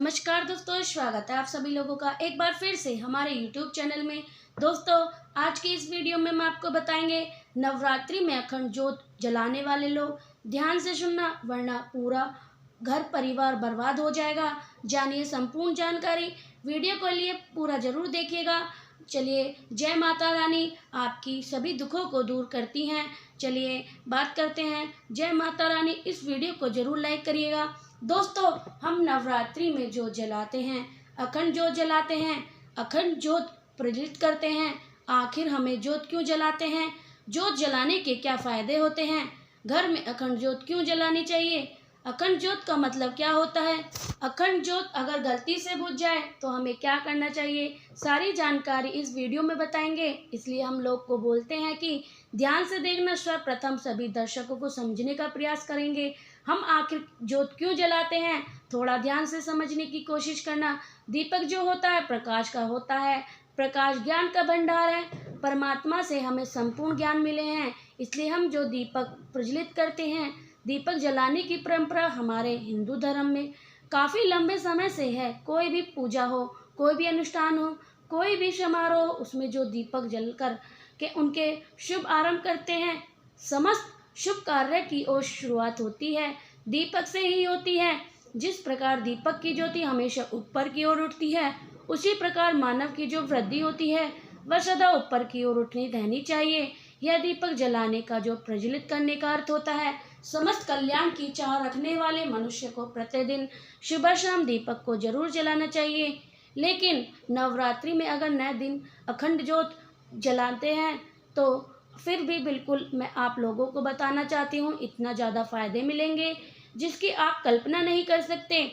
नमस्कार दोस्तों, स्वागत है आप सभी लोगों का एक बार फिर से हमारे YouTube चैनल में। दोस्तों, आज की इस वीडियो में हम आपको बताएंगे नवरात्रि में अखंड ज्योत जलाने वाले लोग ध्यान से सुनना, वरना पूरा घर परिवार बर्बाद हो जाएगा। जानिए संपूर्ण जानकारी, वीडियो को लिए पूरा जरूर देखिएगा। चलिए, जय माता रानी आपकी सभी दुखों को दूर करती हैं। चलिए बात करते हैं जय माता रानी। इस वीडियो को जरूर लाइक करिएगा। दोस्तों, हम नवरात्रि में ज्योत जलाते हैं, अखंड ज्योत जलाते हैं, अखंड ज्योत प्रज्वलित करते हैं। आखिर हमें ज्योत क्यों जलाते हैं? ज्योत जलाने के क्या फायदे होते हैं? घर में अखंड ज्योत क्यों जलानी चाहिए? अखंड ज्योत का मतलब क्या होता है? अखंड ज्योत अगर गलती से बुझ जाए तो हमें क्या करना चाहिए? सारी जानकारी इस वीडियो में बताएंगे। इसलिए हम लोग को बोलते हैं कि ध्यान से देखना। सर्वप्रथम सभी दर्शकों को समझने का प्रयास करेंगे। हम आखिर ज्योत क्यों जलाते हैं, थोड़ा ध्यान से समझने की कोशिश करना। दीपक जो होता है प्रकाश का होता है। प्रकाश ज्ञान का भंडार है। परमात्मा से हमें संपूर्ण ज्ञान मिले हैं, इसलिए हम जो दीपक प्रज्वलित करते हैं। दीपक जलाने की परंपरा हमारे हिंदू धर्म में काफ़ी लंबे समय से है। कोई भी पूजा हो, कोई भी अनुष्ठान हो, कोई भी समारोह, उसमें जो दीपक जलकर के उनके शुभ आरंभ करते हैं। समस्त शुभ कार्य की ओर शुरुआत होती है दीपक से ही होती है। जिस प्रकार दीपक की ज्योति हमेशा ऊपर की ओर उठती है, उसी प्रकार मानव की जो वृद्धि होती है वह सदा ऊपर की ओर उठनी रहनी चाहिए। यह दीपक जलाने का जो प्रज्वलित करने का अर्थ होता है। समस्त कल्याण की चाह रखने वाले मनुष्य को प्रतिदिन सुबह शाम दीपक को जरूर जलाना चाहिए। लेकिन नवरात्रि में अगर नए दिन अखंड ज्योत जलाते हैं तो फिर भी बिल्कुल मैं आप लोगों को बताना चाहती हूँ, इतना ज़्यादा फायदे मिलेंगे जिसकी आप कल्पना नहीं कर सकते।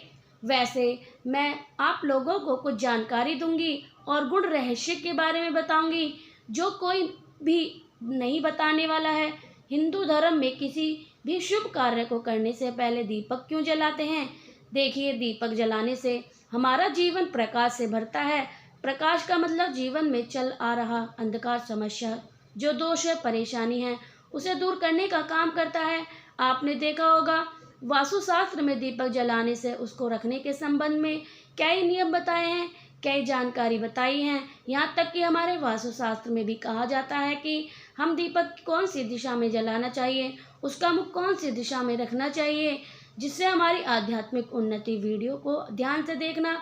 वैसे मैं आप लोगों को कुछ जानकारी दूंगी और गुण रहस्य के बारे में बताऊंगी जो कोई भी नहीं बताने वाला है। हिंदू धर्म में किसी भी शुभ कार्य को करने से पहले दीपक क्यों जलाते हैं? देखिए, दीपक जलाने से हमारा जीवन प्रकाश से भरता है। प्रकाश का मतलब जीवन में चल आ रहा अंधकार, समस्या, जो दोष है, परेशानी है, उसे दूर करने का काम करता है। आपने देखा होगा वास्तुशास्त्र में दीपक जलाने से उसको रखने के संबंध में कई नियम बताए हैं, कई जानकारी बताई हैं। यहाँ तक कि हमारे वास्तुशास्त्र में भी कहा जाता है कि हम दीपक कौन सी दिशा में जलाना चाहिए, उसका मुख कौन सी दिशा में रखना चाहिए, जिससे हमारी आध्यात्मिक उन्नति। वीडियो को ध्यान से देखना।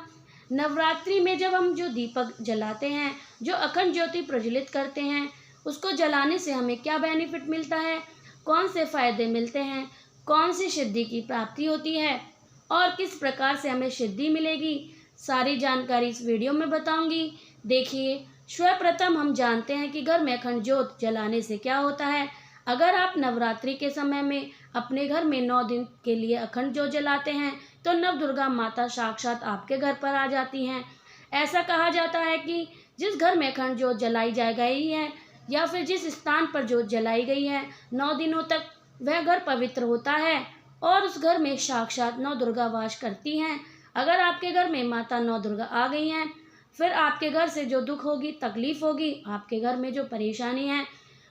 नवरात्रि में जब हम जो दीपक जलाते हैं, जो अखंड ज्योति प्रज्वलित करते हैं, उसको जलाने से हमें क्या बेनिफिट मिलता है, कौन से फायदे मिलते हैं, कौन सी सिद्धि की प्राप्ति होती है और किस प्रकार से हमें सिद्धि मिलेगी, सारी जानकारी इस वीडियो में बताऊंगी। देखिए, सर्वप्रथम हम जानते हैं कि घर में अखंड ज्योत जलाने से क्या होता है। अगर आप नवरात्रि के समय में अपने घर में 9 दिन के लिए अखंड ज्योत जलाते हैं तो नव दुर्गा माता साक्षात आपके घर पर आ जाती हैं। ऐसा कहा जाता है कि जिस घर में अखंड ज्योत जलाई जा गई है या फिर जिस स्थान पर ज्योत जलाई गई है, 9 दिनों तक वह घर पवित्र होता है और उस घर में साक्षात नौ दुर्गा वास करती हैं। अगर आपके घर में माता नौ दुर्गा आ गई हैं, फिर आपके घर से जो दुख होगी, तकलीफ होगी, आपके घर में जो परेशानी है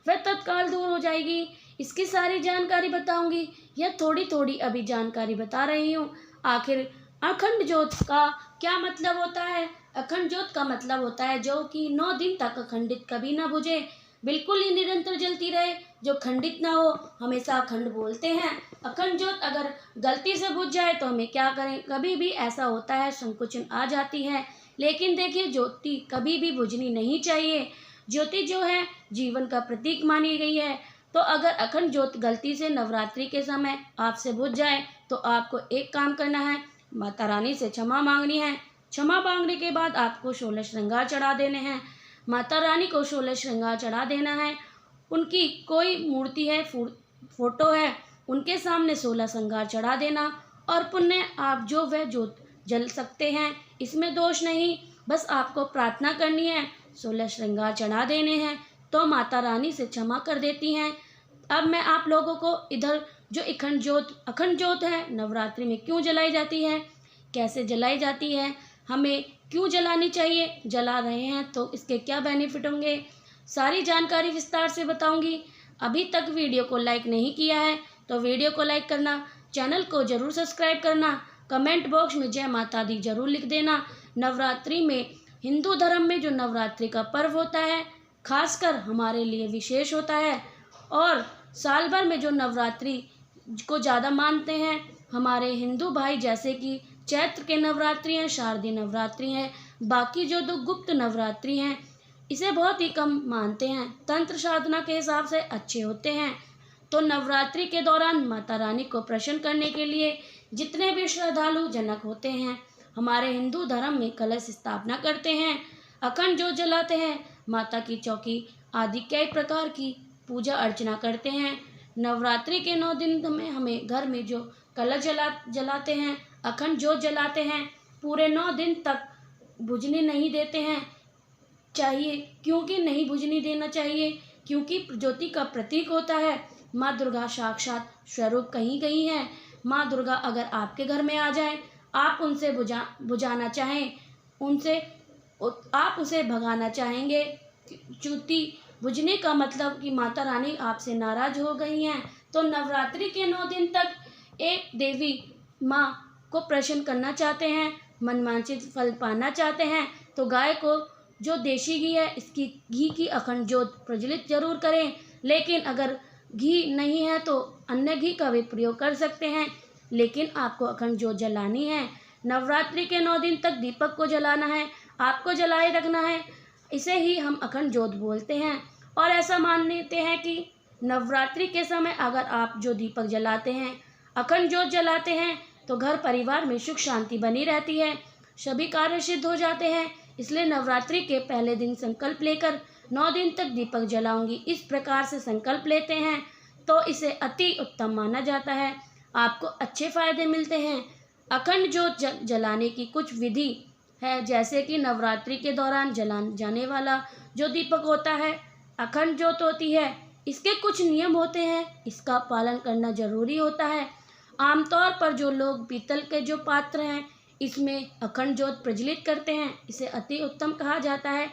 वह तत्काल दूर हो जाएगी। इसकी सारी जानकारी बताऊंगी। यह थोड़ी थोड़ी अभी जानकारी बता रही हूँ। आखिर अखंड ज्योत का क्या मतलब होता है? अखंड ज्योत का मतलब होता है जो कि 9 दिन तक अखंडित कभी ना बुझे, बिल्कुल ही निरंतर जलती रहे, जो खंडित ना हो, हमेशा अखंड बोलते हैं। अखंड ज्योत अगर गलती से बुझ जाए तो हमें क्या करें? कभी भी ऐसा होता है, संकुचन आ जाती है। लेकिन देखिए, ज्योति कभी भी बुझनी नहीं चाहिए। ज्योति जो है जीवन का प्रतीक मानी गई है। तो अगर अखंड ज्योत गलती से नवरात्रि के समय आपसे बुझ जाए तो आपको एक काम करना है, माता रानी से क्षमा मांगनी है। क्षमा मांगने के बाद आपको 16 श्रृंगार चढ़ा देने हैं। माता रानी को 16 श्रृंगार चढ़ा देना है। उनकी कोई मूर्ति है, फोटो है, उनके सामने 16 श्रृंगार चढ़ा देना और पुण्य आप जो वह ज्योत जल सकते हैं, इसमें दोष नहीं। बस आपको प्रार्थना करनी है, 16 श्रृंगार चढ़ा देने हैं तो माता रानी से क्षमा कर देती हैं। अब मैं आप लोगों को इधर जो अखंड ज्योत है नवरात्रि में क्यों जलाई जाती है, कैसे जलाई जाती है, हमें क्यों जलानी चाहिए, जला रहे हैं तो इसके क्या बेनिफिट होंगे, सारी जानकारी विस्तार से बताऊंगी। अभी तक वीडियो को लाइक नहीं किया है तो वीडियो को लाइक करना, चैनल को ज़रूर सब्सक्राइब करना। कमेंट बॉक्स में जय माता दी जरूर लिख देना। नवरात्रि में हिंदू धर्म में जो नवरात्रि का पर्व होता है खासकर हमारे लिए विशेष होता है, और साल भर में जो नवरात्रि को ज़्यादा मानते हैं हमारे हिंदू भाई, जैसे कि चैत्र के नवरात्रि हैं, शारदीय नवरात्रि हैं, बाकी जो दो गुप्त नवरात्रि हैं इसे बहुत ही कम मानते हैं। तंत्र साधना के हिसाब से अच्छे होते हैं। तो नवरात्रि के दौरान माता रानी को प्रसन्न करने के लिए जितने भी श्रद्धालु जनक होते हैं हमारे हिंदू धर्म में कलश स्थापना करते हैं, अखंड ज्योत जलाते हैं, माता की चौकी आदि कई प्रकार की पूजा अर्चना करते हैं। नवरात्रि के 9 दिन में हमें घर में जो कलश जलाते हैं, अखंड ज्योत जलाते हैं, पूरे 9 दिन तक बुझने नहीं देते हैं चाहिए। क्योंकि नहीं बुझने देना चाहिए? क्योंकि ज्योति का प्रतीक होता है। माँ दुर्गा साक्षात स्वरूप कहीं गई हैं। माँ दुर्गा अगर आपके घर में आ जाए, आप उनसे बुझाना चाहें, आप उसे भगाना चाहेंगे। ज्योति बुझने का मतलब कि माता रानी आपसे नाराज हो गई हैं। तो नवरात्रि के 9 दिन तक एक देवी माँ को प्रसन्न करना चाहते हैं, मनवांछित फल पाना चाहते हैं, तो गाय को जो देशी घी है इसकी घी की अखंड ज्योत प्रज्वलित जरूर करें। लेकिन अगर घी नहीं है तो अन्य घी का भी प्रयोग कर सकते हैं, लेकिन आपको अखंड ज्योत जलानी है। नवरात्रि के 9 दिन तक दीपक को जलाना है, आपको जलाए रखना है। इसे ही हम अखंड ज्योत बोलते हैं। और ऐसा मानते हैं कि नवरात्रि के समय अगर आप जो दीपक जलाते हैं, अखंड ज्योत जलाते हैं, तो घर परिवार में सुख शांति बनी रहती है, सभी कार्य सिद्ध हो जाते हैं। इसलिए नवरात्रि के पहले दिन संकल्प लेकर 9 दिन तक दीपक जलाऊंगी, इस प्रकार से संकल्प लेते हैं तो इसे अति उत्तम माना जाता है। आपको अच्छे फायदे मिलते हैं। अखंड ज्योत जलाने की कुछ विधि है, जैसे कि नवरात्रि के दौरान जलाने जाने वाला जो दीपक होता है, अखंड ज्योत होती है, इसके कुछ नियम होते हैं, इसका पालन करना जरूरी होता है। आमतौर पर जो लोग पीतल के जो पात्र हैं इसमें अखंड ज्योत प्रज्वलित करते हैं, इसे अति उत्तम कहा जाता है।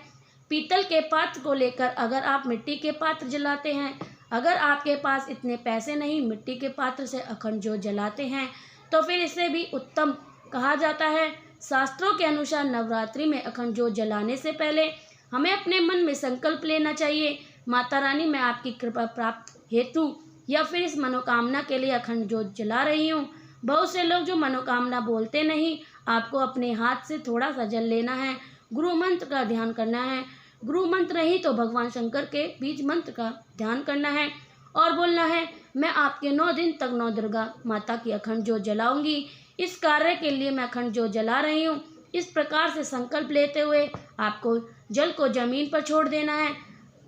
पीतल के पात्र को लेकर अगर आप मिट्टी के पात्र जलाते हैं, अगर आपके पास इतने पैसे नहीं मिट्टी के पात्र से अखंड ज्योत जलाते हैं, तो फिर इसे भी उत्तम कहा जाता है। शास्त्रों के अनुसार नवरात्रि में अखंड ज्योत जलाने से पहले हमें अपने मन में संकल्प लेना चाहिए, माता रानी मैं आपकी कृपा प्राप्त हेतु या फिर इस मनोकामना के लिए अखंड ज्योत जला रही हूँ। बहुत से लोग जो मनोकामना बोलते नहीं, आपको अपने हाथ से थोड़ा सा जल लेना है, गुरु मंत्र का ध्यान करना है, गुरु मंत्र नहीं तो भगवान शंकर के बीज मंत्र का ध्यान करना है और बोलना है मैं आपके 9 दिन तक 9 दुर्गा माता की अखंड ज्योत जलाऊंगी, इस कार्य के लिए मैं अखंड ज्योत जला रही हूँ। इस प्रकार से संकल्प लेते हुए आपको जल को जमीन पर छोड़ देना है,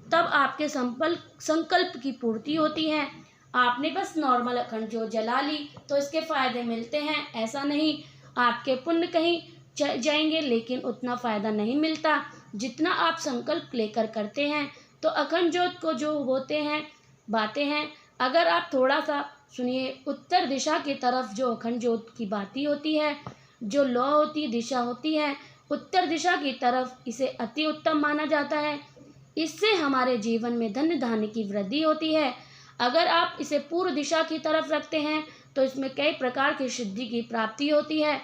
तब आपके संकल्प की पूर्ति होती है। आपने बस नॉर्मल अखंड ज्योत जला ली तो इसके फायदे मिलते हैं, ऐसा नहीं। आपके पुण्य कहीं जाएंगे लेकिन उतना फ़ायदा नहीं मिलता जितना आप संकल्प लेकर करते हैं। तो अखंड ज्योत को जो होते हैं बातें हैं, अगर आप थोड़ा सा सुनिए, उत्तर दिशा की तरफ जो अखंड ज्योत की बाती होती है, जो लौ होती दिशा होती है, उत्तर दिशा की तरफ इसे अति उत्तम माना जाता है। इससे हमारे जीवन में धन धान्य की वृद्धि होती है। अगर आप इसे पूर्व दिशा की तरफ रखते हैं तो इसमें कई प्रकार की सिद्धि की प्राप्ति होती है।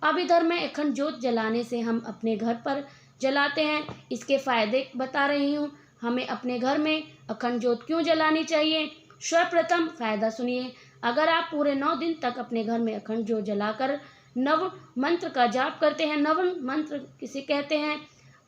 अब इधर मैं अखंड ज्योत जलाने से हम अपने घर पर जलाते हैं, इसके फायदे बता रही हूँ। हमें अपने घर में अखंड ज्योत क्यों जलानी चाहिए? सर्वप्रथम फायदा सुनिए। अगर आप पूरे 9 दिन तक अपने घर में अखंड ज्योत जलाकर नव मंत्र का जाप करते हैं, नव मंत्र किसे कहते हैं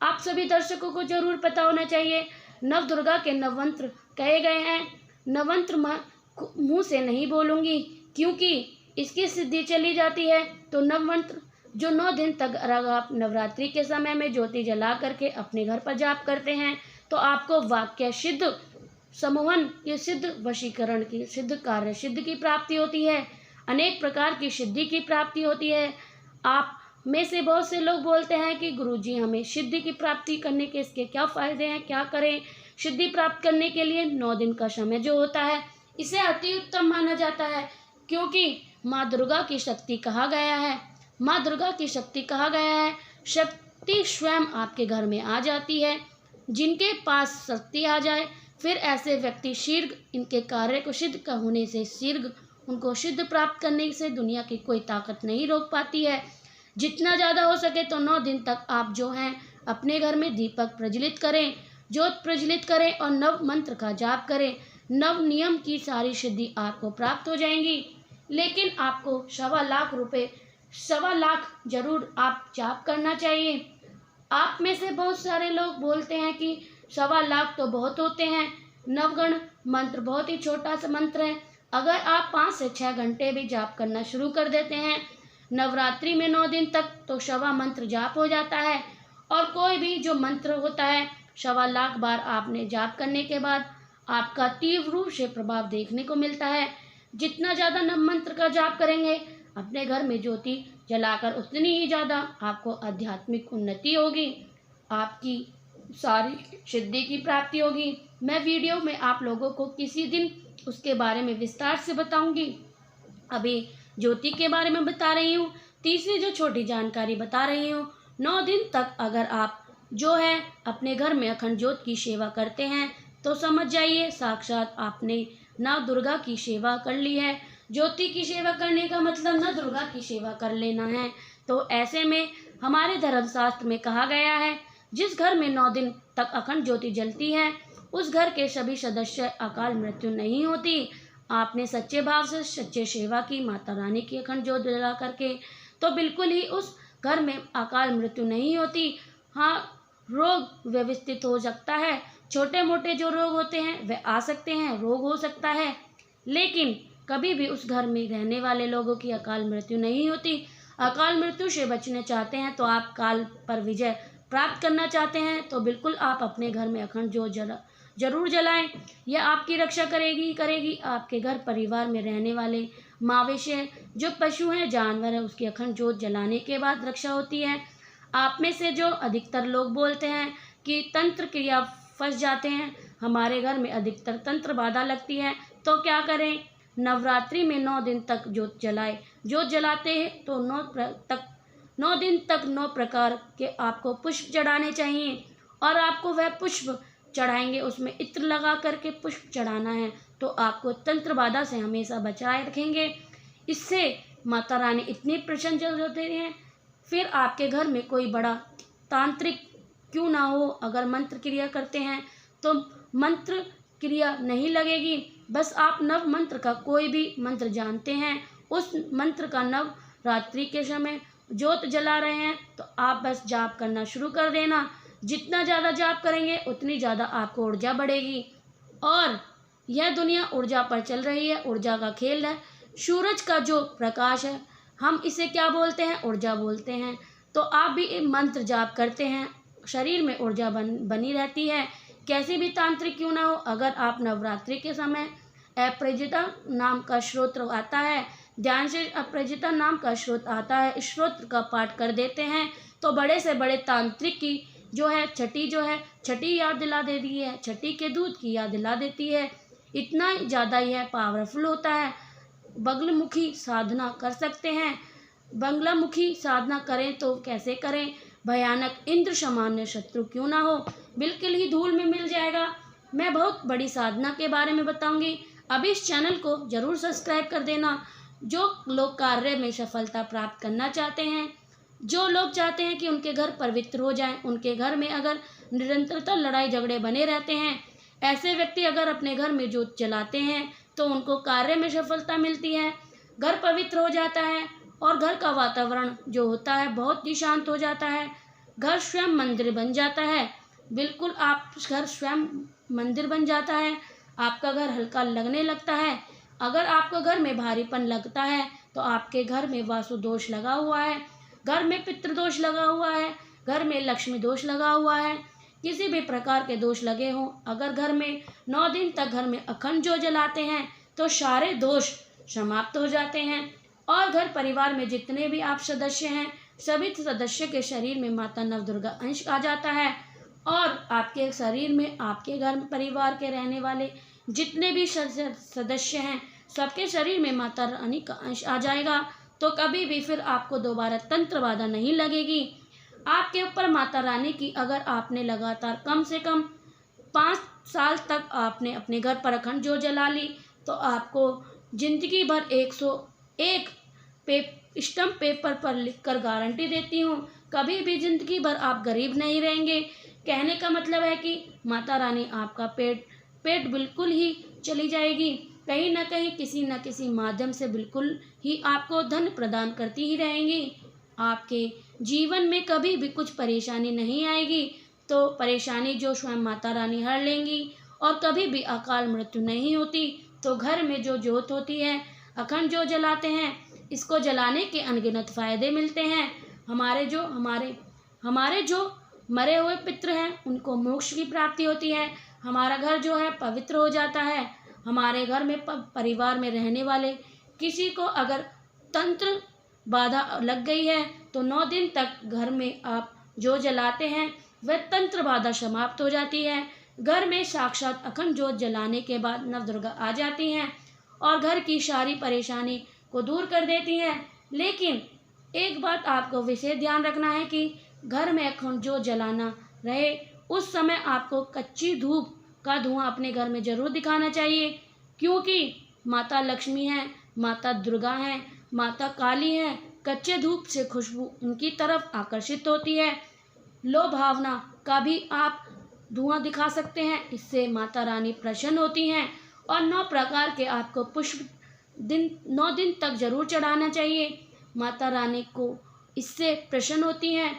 आप सभी दर्शकों को जरूर पता होना चाहिए। नव दुर्गा के नव मंत्र कहे गए हैं। नवंत्र मुँह से नहीं बोलूँगी क्योंकि इसकी सिद्धि चली जाती है। तो नवमंत्र जो 9 दिन तक अगर आप नवरात्रि के समय में ज्योति जला करके अपने घर पर जाप करते हैं तो आपको वाक्य सिद्ध, सम्मोहन की सिद्ध, वशीकरण की सिद्ध, कार्य सिद्ध की प्राप्ति होती है, अनेक प्रकार की सिद्धि की प्राप्ति होती है। आप में से बहुत से लोग बोलते हैं कि गुरुजी हमें सिद्धि की प्राप्ति करने के इसके क्या फ़ायदे हैं, क्या करें? सिद्धि प्राप्त करने के लिए 9 दिन का समय जो होता है इसे अति उत्तम माना जाता है, क्योंकि माँ दुर्गा की शक्ति कहा गया है। माँ दुर्गा की शक्ति कहा गया है। शक्ति स्वयं आपके घर में आ जाती है। जिनके पास शक्ति आ जाए फिर ऐसे व्यक्ति शीघ्र इनके कार्य को सिद्ध होने से शीघ्र उनको सिद्ध प्राप्त करने से दुनिया की कोई ताकत नहीं रोक पाती है। जितना ज़्यादा हो सके तो 9 दिन तक आप जो हैं अपने घर में दीपक प्रज्वलित करें, ज्योत प्रज्वलित करें और नव मंत्र का जाप करें। नव नियम की सारी सिद्धि आपको प्राप्त हो जाएंगी। लेकिन आपको 1.25 लाख जरूर आप जाप करना चाहिए। आप में से बहुत सारे लोग बोलते हैं कि 1.25 लाख तो बहुत होते हैं, नवगण मंत्र बहुत ही छोटा सा मंत्र है। अगर आप 5 से 6 घंटे भी जाप करना शुरू कर देते हैं नवरात्रि में 9 दिन तक, तो 1.25 मंत्र जाप हो जाता है। और कोई भी जो मंत्र होता है 1.25 लाख बार आपने जाप करने के बाद आपका तीव्र रूप से प्रभाव देखने को मिलता है। जितना ज़्यादा नव मंत्र का जाप करेंगे अपने घर में ज्योति जलाकर, उतनी ही ज़्यादा आपको आध्यात्मिक उन्नति होगी, आपकी सारी सिद्धि की प्राप्ति होगी। मैं वीडियो में आप लोगों को किसी दिन उसके बारे में विस्तार से बताऊंगी। अभी ज्योति के बारे में बता रही हूँ। तीसरी जो छोटी जानकारी बता रही हूँ, 9 दिन तक अगर आप जो है अपने घर में अखंड ज्योत की सेवा करते हैं तो समझ जाइए साक्षात आपने नौ दुर्गा की सेवा कर ली है। ज्योति की सेवा करने का मतलब न दुर्गा की सेवा कर लेना है। तो ऐसे में हमारे धर्मशास्त्र में कहा गया है, जिस घर में 9 दिन तक अखंड ज्योति जलती है उस घर के सभी सदस्य अकाल मृत्यु नहीं होती। आपने सच्चे भाव से सच्चे सेवा की माता रानी की अखंड ज्योत जला करके, तो बिल्कुल ही उस घर में अकाल मृत्यु नहीं होती। हाँ, रोग व्यवस्थित हो सकता है, छोटे मोटे जो रोग होते हैं वे आ सकते हैं, रोग हो सकता है, लेकिन कभी भी उस घर में रहने वाले लोगों की अकाल मृत्यु नहीं होती। अकाल मृत्यु से बचना चाहते हैं तो आप काल पर विजय प्राप्त करना चाहते हैं तो बिल्कुल आप अपने घर में अखंड ज्योत जरूर जलाएं। यह आपकी रक्षा करेगी ही करेगी। आपके घर परिवार में रहने वाले मवेशी जो पशु हैं, जानवर है, उसकी अखंड ज्योत जलाने के बाद रक्षा होती है। आप में से जो अधिकतर लोग बोलते हैं कि तंत्र क्रिया फंस जाते हैं, हमारे घर में अधिकतर तंत्र बाधा लगती है, तो क्या करें? नवरात्रि में 9 दिन तक ज्योत जलाए। ज्योत जलाते हैं तो 9 दिन तक 9 प्रकार के आपको पुष्प चढ़ाने चाहिए और आपको वह पुष्प चढ़ाएंगे उसमें इत्र लगा करके पुष्प चढ़ाना है, तो आपको तंत्र बाधा से हमेशा बचाए रखेंगे। इससे माता रानी इतनी प्रसन्न होते हैं। फिर आपके घर में कोई बड़ा तांत्रिक क्यों ना हो, अगर मंत्र क्रिया करते हैं तो मंत्र क्रिया नहीं लगेगी। बस आप नव मंत्र का कोई भी मंत्र जानते हैं, उस मंत्र का नवरात्रि के समय ज्योत जला रहे हैं तो आप बस जाप करना शुरू कर देना। जितना ज़्यादा जाप करेंगे उतनी ज़्यादा आपको ऊर्जा बढ़ेगी। और यह दुनिया ऊर्जा पर चल रही है, ऊर्जा का खेल है। सूरज का जो प्रकाश है हम इसे क्या बोलते हैं? ऊर्जा बोलते हैं। तो आप भी मंत्र जाप करते हैं, शरीर में ऊर्जा बनी रहती है। कैसी भी तांत्रिक क्यों ना हो, अगर आप नवरात्रि के समय अपराजिता नाम का श्रोत्र आता है, ध्यान से अपराजिता नाम का श्रोत्र आता है, इस श्रोत्र का पाठ कर देते हैं तो बड़े से बड़े तांत्रिक की जो है छठी याद दिला देती है, छठी के दूध की याद दिला देती है। इतना ज़्यादा यह पावरफुल होता है। बगलमुखी साधना कर सकते हैं। बंगलामुखी साधना करें तो कैसे करें? भयानक इंद्र सामान्य शत्रु क्यों ना हो, बिल्कुल ही धूल में मिल जाएगा। मैं बहुत बड़ी साधना के बारे में बताऊंगी। अभी इस चैनल को जरूर सब्सक्राइब कर देना। जो लोग कार्य में सफलता प्राप्त करना चाहते हैं, जो लोग चाहते हैं कि उनके घर पवित्र हो जाएं, उनके घर में अगर निरंतरता लड़ाई झगड़े बने रहते हैं, ऐसे व्यक्ति अगर अपने घर में ज्योत जलाते हैं तो उनको कार्य में सफलता मिलती है, घर पवित्र हो जाता है और घर का वातावरण जो होता है बहुत ही शांत हो जाता है। घर स्वयं मंदिर बन जाता है। बिल्कुल आप घर स्वयं मंदिर बन जाता है। आपका घर हल्का लगने लगता है। अगर आपको घर में भारीपन लगता है तो आपके घर में वास्तु दोष लगा हुआ है, घर में पितृदोष लगा हुआ है, घर में लक्ष्मी दोष लगा हुआ है, किसी भी प्रकार के दोष लगे हों, अगर घर में 9 दिन तक घर में अखंड ज्योत जलाते हैं तो सारे दोष समाप्त हो जाते हैं। और घर परिवार में जितने भी आप सदस्य हैं, सभी सदस्य के शरीर में माता नवदुर्गा अंश आ जाता है और आपके शरीर में, आपके घर परिवार के रहने वाले जितने भी सदस्य हैं, सबके शरीर में माता रानी का अंश आ जाएगा। तो कभी भी फिर आपको दोबारा तंत्र बाधा नहीं लगेगी। आपके ऊपर माता रानी की, अगर आपने लगातार कम से कम 5 साल तक आपने अपने घर पर अखंड ज्योत जला ली तो आपको जिंदगी भर 101 स्टम्प पेपर पर लिखकर गारंटी देती हूँ, कभी भी जिंदगी भर आप गरीब नहीं रहेंगे। कहने का मतलब है कि माता रानी आपका पेट पेट बिल्कुल ही चली जाएगी, कहीं ना कहीं किसी न किसी माध्यम से बिल्कुल ही आपको धन प्रदान करती ही रहेंगी। आपके जीवन में कभी भी कुछ परेशानी नहीं आएगी, तो परेशानी जो स्वयं माता रानी हर लेंगी। और कभी भी अकाल मृत्यु नहीं होती। तो घर में जो जोत होती है, अखंड जोत जलाते हैं, इसको जलाने के अनगिनत फायदे मिलते हैं। हमारे जो मरे हुए पितृ हैं, उनको मोक्ष की प्राप्ति होती है। हमारा घर जो है पवित्र हो जाता है। हमारे घर में परिवार में रहने वाले किसी को अगर तंत्र बाधा लग गई है, तो 9 दिन तक घर में आप जो जलाते हैं वह तंत्र बाधा समाप्त हो जाती है। घर में साक्षात अखंड ज्योत जलाने के बाद नवदुर्गा आ जाती हैं और घर की सारी परेशानी को दूर कर देती हैं। लेकिन एक बात आपको विशेष ध्यान रखना है कि घर में अखंड ज्योत जलाना रहे, उस समय आपको कच्ची धूप का धुआं अपने घर में जरूर दिखाना चाहिए, क्योंकि माता लक्ष्मी है, माता दुर्गा है, माता काली है। कच्चे धूप से खुशबू उनकी तरफ आकर्षित होती है। लो भावना का भी आप धुआं दिखा सकते हैं, इससे माता रानी प्रसन्न होती हैं। और 9 प्रकार के आपको पुष्प 9 दिन तक जरूर चढ़ाना चाहिए। माता रानी को इससे प्रसन्न होती हैं।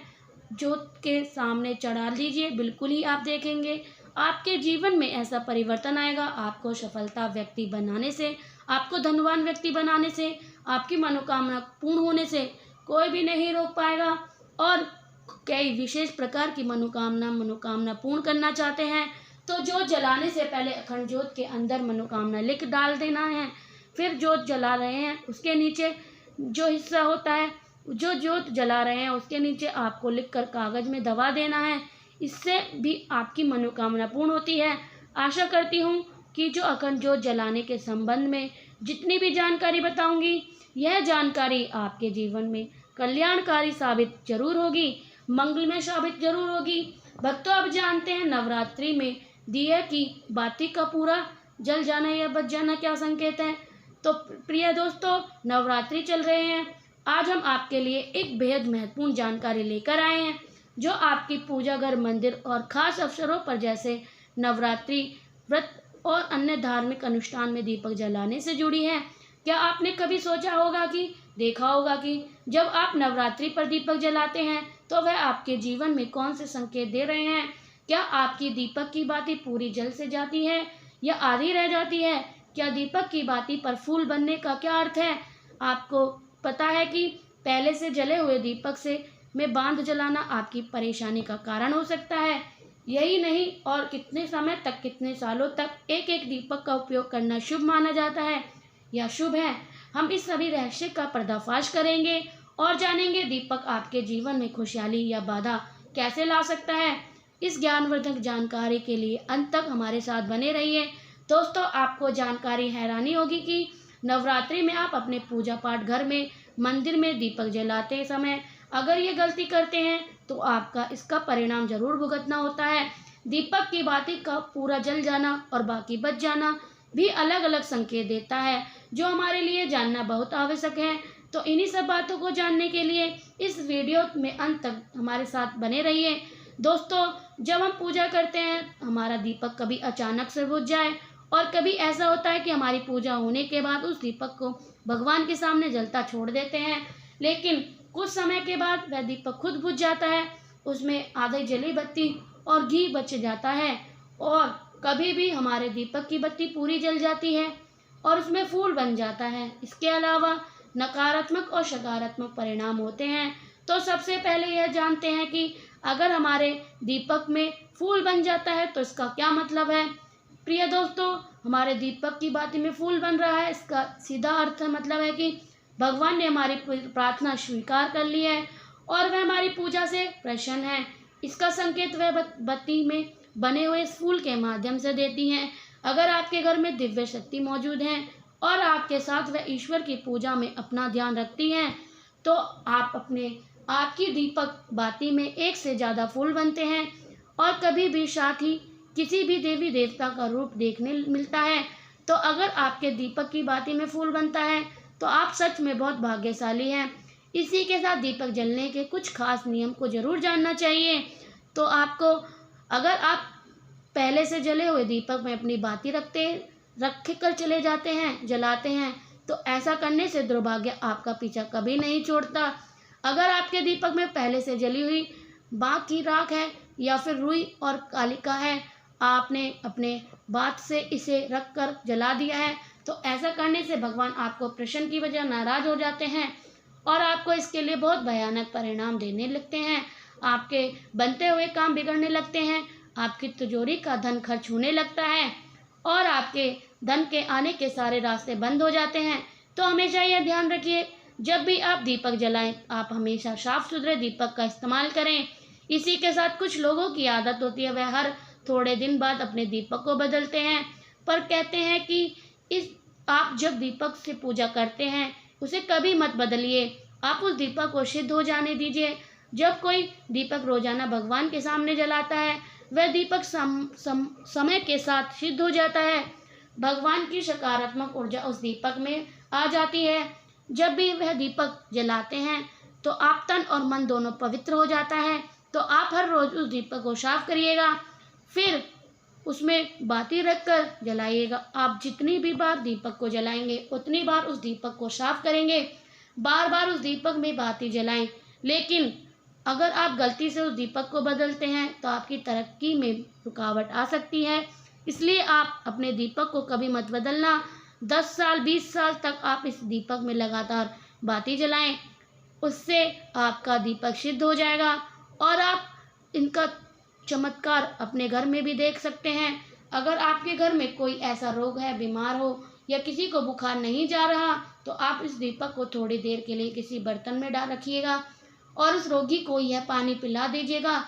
जोत के सामने चढ़ा लीजिए, बिल्कुल ही आप देखेंगे आपके जीवन में ऐसा परिवर्तन आएगा। आपको सफलता व्यक्ति बनाने से, आपको धनवान व्यक्ति बनाने से, आपकी मनोकामना पूर्ण होने से कोई भी नहीं रोक पाएगा। और कई विशेष प्रकार की मनोकामना पूर्ण करना चाहते हैं, तो जोत जलाने से पहले अखंड ज्योत के अंदर मनोकामना लिख डाल देना है। फिर जोत जला रहे हैं उसके नीचे जो हिस्सा होता है, जो जोत जला रहे हैं उसके नीचे आपको लिखकर कागज में दबा देना है। इससे भी आपकी मनोकामना पूर्ण होती है। आशा करती हूँ कि जो अखंड ज्योत जलाने के संबंध में जितनी भी जानकारी बताऊंगी, यह जानकारी आपके जीवन में कल्याणकारी साबित जरूर होगी, मंगलमय साबित जरूर होगी। भक्तों, अब जानते हैं नवरात्रि में दिए की बाती का पूरा जल जाना या बच जाना क्या संकेत है। तो प्रिय दोस्तों, नवरात्रि चल रहे हैं, आज हम आपके लिए एक बेहद महत्वपूर्ण जानकारी लेकर आए हैं, जो आपकी पूजा घर, मंदिर और खास अवसरों पर जैसे नवरात्रि व्रत और अन्य धार्मिक अनुष्ठान में दीपक जलाने से जुड़ी है। क्या आपने कभी सोचा होगा कि देखा होगा कि जब आप नवरात्रि पर दीपक जलाते हैं तो वह आपके जीवन में कौन से संकेत दे रहे हैं? क्या आपकी दीपक की बाती पूरी जल से जाती है या आधी रह जाती है? क्या दीपक की बाती पर फूल बनने का क्या अर्थ है? आपको पता है कि पहले से जले हुए दीपक से में बांध जलाना आपकी परेशानी का कारण हो सकता है। यही नहीं, और कितने समय तक, कितने सालों तक एक एक दीपक का उपयोग करना शुभ माना जाता है या शुभ है। हम इस सभी रहस्य का पर्दाफाश करेंगे और जानेंगे दीपक आपके जीवन में खुशहाली या बाधा कैसे ला सकता है। इस ज्ञानवर्धक जानकारी के लिए अंत तक हमारे साथ बने रहिए। दोस्तों, आपको जानकारी हैरानी होगी कि नवरात्रि में आप अपने पूजा पाठ घर में, मंदिर में दीपक जलाते समय अगर ये गलती करते हैं तो आपका इसका परिणाम जरूर भुगतना होता है। दीपक की बाती का पूरा जल जाना और बाकी बच जाना भी अलग अलग संकेत देता है, जो हमारे लिए जानना बहुत आवश्यक है। तो इन्हीं सब बातों को जानने के लिए इस वीडियो में अंत तक हमारे साथ बने रहिए। दोस्तों, जब हम पूजा करते हैं, हमारा दीपक कभी अचानक से बुझ जाए और कभी ऐसा होता है कि हमारी पूजा होने के बाद उस दीपक को भगवान के सामने जलता छोड़ देते हैं, लेकिन कुछ समय के बाद वह दीपक खुद बुझ जाता है, उसमें आधी जली बत्ती और घी बच जाता है। और कभी भी हमारे दीपक की बत्ती पूरी जल जाती है और उसमें फूल बन जाता है। इसके अलावा नकारात्मक और सकारात्मक परिणाम होते हैं। तो सबसे पहले यह जानते हैं कि अगर हमारे दीपक में फूल बन जाता है तो इसका क्या मतलब है। प्रिय दोस्तों, हमारे दीपक की बाती में फूल बन रहा है, इसका सीधा अर्थ मतलब है कि भगवान ने हमारी प्रार्थना स्वीकार कर ली है और वह हमारी पूजा से प्रसन्न है। इसका संकेत वह बत्ती में बने हुए इस फूल के माध्यम से देती हैं। अगर आपके घर में दिव्य शक्ति मौजूद है और आपके साथ वह ईश्वर की पूजा में अपना ध्यान रखती हैं, तो आपकी दीपक बाती में एक से ज़्यादा फूल बनते हैं। और कभी भी साथ ही किसी भी देवी देवता का रूप देखने मिलता है, तो अगर आपके दीपक की बाती में फूल बनता है तो आप सच में बहुत भाग्यशाली हैं। इसी के साथ दीपक जलने के कुछ खास नियम को ज़रूर जानना चाहिए। तो आपको, अगर आप पहले से जले हुए दीपक में अपनी बाती रख कर चले जाते हैं, जलाते हैं, तो ऐसा करने से दुर्भाग्य आपका पीछा कभी नहीं छोड़ता। अगर आपके दीपक में पहले से जली हुई बाक की राख है या फिर रुई और कालिका है, आपने अपने बात से इसे रख कर जला दिया है, तो ऐसा करने से भगवान आपको प्रश्न की वजह नाराज हो जाते हैं और आपको इसके लिए बहुत भयानक परिणाम देने लगते हैं। आपके बनते हुए काम बिगड़ने लगते हैं, आपकी तिजोरी का धन खर्च होने लगता है और आपके धन के आने के सारे रास्ते बंद हो जाते हैं। तो हमेशा यह ध्यान रखिए, जब भी आप दीपक जलाएं, आप हमेशा साफ सुथरे दीपक का इस्तेमाल करें। इसी के साथ कुछ लोगों की आदत होती है, वह हर थोड़े दिन बाद अपने दीपक को बदलते हैं, पर कहते हैं कि आप जब दीपक से पूजा करते हैं उसे कभी मत बदलिए, आप उस दीपक को सिद्ध हो जाने दीजिए। जब कोई दीपक रोजाना भगवान के सामने जलाता है, वह दीपक समय के साथ सिद्ध हो जाता है। भगवान की सकारात्मक ऊर्जा उस दीपक में आ जाती है। जब भी वह दीपक जलाते हैं तो आप तन और मन दोनों पवित्र हो जाता है। तो आप हर रोज उस दीपक को साफ करिएगा, फिर उसमें बाती रखकर जलाइएगा। आप जितनी भी बार दीपक को जलाएंगे उतनी बार उस दीपक को साफ करेंगे, बार बार उस दीपक में बाती जलाएं। लेकिन अगर आप गलती से उस दीपक को बदलते हैं तो आपकी तरक्की में रुकावट आ सकती है। इसलिए आप अपने दीपक को कभी मत बदलना। 10 साल 20 साल तक आप इस दीपक में लगातार बाती जलाएं, उससे आपका दीपक सिद्ध हो जाएगा और आप इनका चमत्कार अपने घर में भी देख सकते हैं। अगर आपके घर में कोई ऐसा रोग है, बीमार हो या किसी को बुखार नहीं जा रहा, तो आप इस दीपक को थोड़ी देर के लिए किसी बर्तन में डाल रखिएगा और उस रोगी को यह पानी पिला दीजिएगा।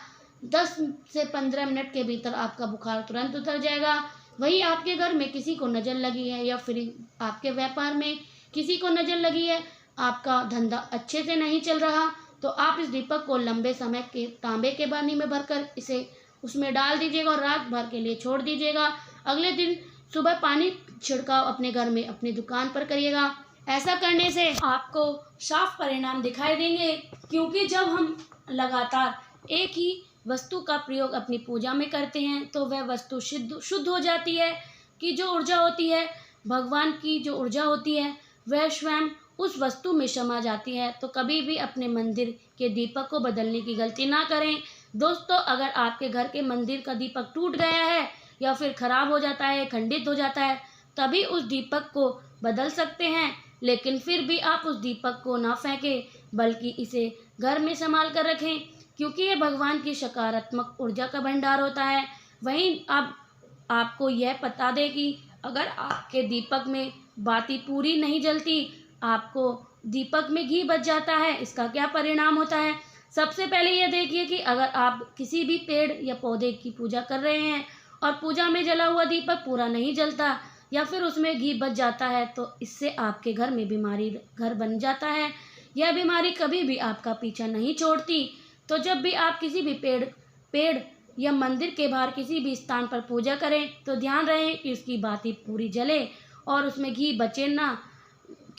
10 से 15 मिनट के भीतर आपका बुखार तुरंत उतर जाएगा। वहीं आपके घर में किसी को नज़र लगी है या फिर आपके व्यापार में किसी को नज़र लगी है, आपका धंधा अच्छे से नहीं चल रहा, तो आप इस दीपक को लंबे समय के तांबे के पानी में भरकर इसे उसमें डाल दीजिएगा और रात भर के लिए छोड़ दीजिएगा। अगले दिन सुबह पानी छिड़काव अपने घर में, अपनी दुकान पर करिएगा। ऐसा करने से आपको साफ परिणाम दिखाई देंगे, क्योंकि जब हम लगातार एक ही वस्तु का प्रयोग अपनी पूजा में करते हैं तो वह वस्तु शुद्ध हो जाती है। कि जो ऊर्जा होती है, भगवान की जो ऊर्जा होती है, वह स्वयं उस वस्तु में समा जाती है। तो कभी भी अपने मंदिर के दीपक को बदलने की गलती ना करें। दोस्तों, अगर आपके घर के मंदिर का दीपक टूट गया है या फिर खराब हो जाता है, खंडित हो जाता है, तभी उस दीपक को बदल सकते हैं। लेकिन फिर भी आप उस दीपक को ना फेंकें, बल्कि इसे घर में संभाल कर रखें, क्योंकि ये भगवान की सकारात्मक ऊर्जा का भंडार होता है। वहीं अब आपको यह बता दें कि अगर आपके दीपक में बाती पूरी नहीं जलती, आपको दीपक में घी बच जाता है, इसका क्या परिणाम होता है। सबसे पहले यह देखिए कि अगर आप किसी भी पेड़ या पौधे की पूजा कर रहे हैं और पूजा में जला हुआ दीपक पूरा नहीं जलता या फिर उसमें घी बच जाता है, तो इससे आपके घर में बीमारी घर बन जाता है। यह बीमारी कभी भी आपका पीछा नहीं छोड़ती। तो जब भी आप किसी भी पेड़ या मंदिर के बाहर किसी भी स्थान पर पूजा करें तो ध्यान रहे कि उसकी बाती पूरी जले और उसमें घी बचे ना,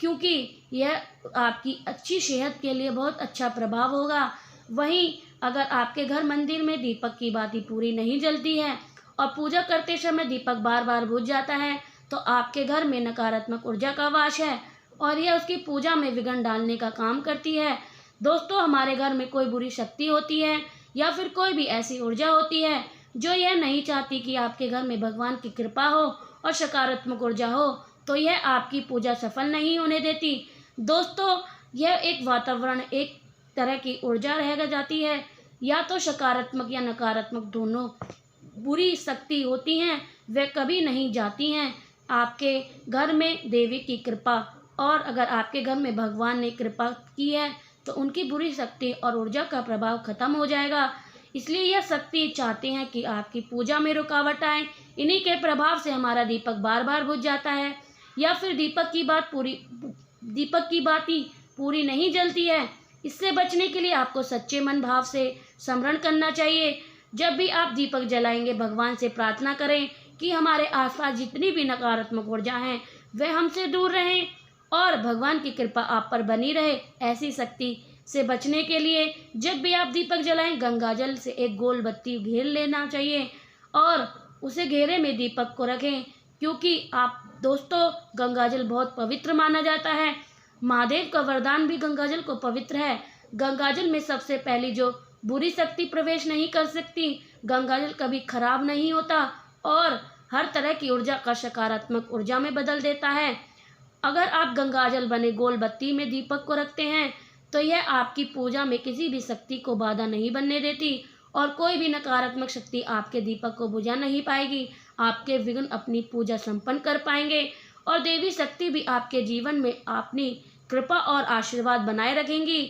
क्योंकि यह आपकी अच्छी सेहत के लिए बहुत अच्छा प्रभाव होगा। वहीं अगर आपके घर मंदिर में दीपक की बाती पूरी नहीं जलती है और पूजा करते समय दीपक बार बार बुझ जाता है, तो आपके घर में नकारात्मक ऊर्जा का वास है और यह उसकी पूजा में विघ्न डालने का काम करती है। दोस्तों, हमारे घर में कोई बुरी शक्ति होती है या फिर कोई भी ऐसी ऊर्जा होती है जो यह नहीं चाहती कि आपके घर में भगवान की कृपा हो और सकारात्मक ऊर्जा हो, तो यह आपकी पूजा सफल नहीं होने देती। दोस्तों, यह एक वातावरण, एक तरह की ऊर्जा रह जाती है, या तो सकारात्मक या नकारात्मक दोनों बुरी शक्ति होती हैं, वे कभी नहीं जाती हैं। आपके घर में देवी की कृपा, और अगर आपके घर में भगवान ने कृपा की है तो उनकी बुरी शक्ति और ऊर्जा का प्रभाव खत्म हो जाएगा। इसलिए यह शक्ति चाहते हैं कि आपकी पूजा में रुकावट आए। इन्हीं के प्रभाव से हमारा दीपक बार बार बुझ जाता है या फिर दीपक की बाती पूरी नहीं जलती है। इससे बचने के लिए आपको सच्चे मन भाव से स्मरण करना चाहिए। जब भी आप दीपक जलाएंगे, भगवान से प्रार्थना करें कि हमारे आसपास जितनी भी नकारात्मक ऊर्जा हैं वह हमसे दूर रहें और भगवान की कृपा आप पर बनी रहे। ऐसी शक्ति से बचने के लिए जब भी आप दीपक जलाएं, गंगा जल से एक गोल बत्ती घेर लेना चाहिए और उसे घेरे में दीपक को रखें, क्योंकि आप दोस्तों गंगाजल बहुत पवित्र माना जाता है। महादेव का वरदान भी गंगाजल को पवित्र है। गंगाजल में सबसे पहली जो बुरी शक्ति प्रवेश नहीं कर सकती। गंगाजल कभी खराब नहीं होता और हर तरह की ऊर्जा का सकारात्मक ऊर्जा में बदल देता है। अगर आप गंगाजल बने गोल बत्ती में दीपक को रखते हैं तो यह आपकी पूजा में किसी भी शक्ति को बाधा नहीं बनने देती और कोई भी नकारात्मक शक्ति आपके दीपक को बुझा नहीं पाएगी। आपके विघ्न अपनी पूजा संपन्न कर पाएंगे और देवी शक्ति भी आपके जीवन में अपनी कृपा और आशीर्वाद बनाए रखेंगी।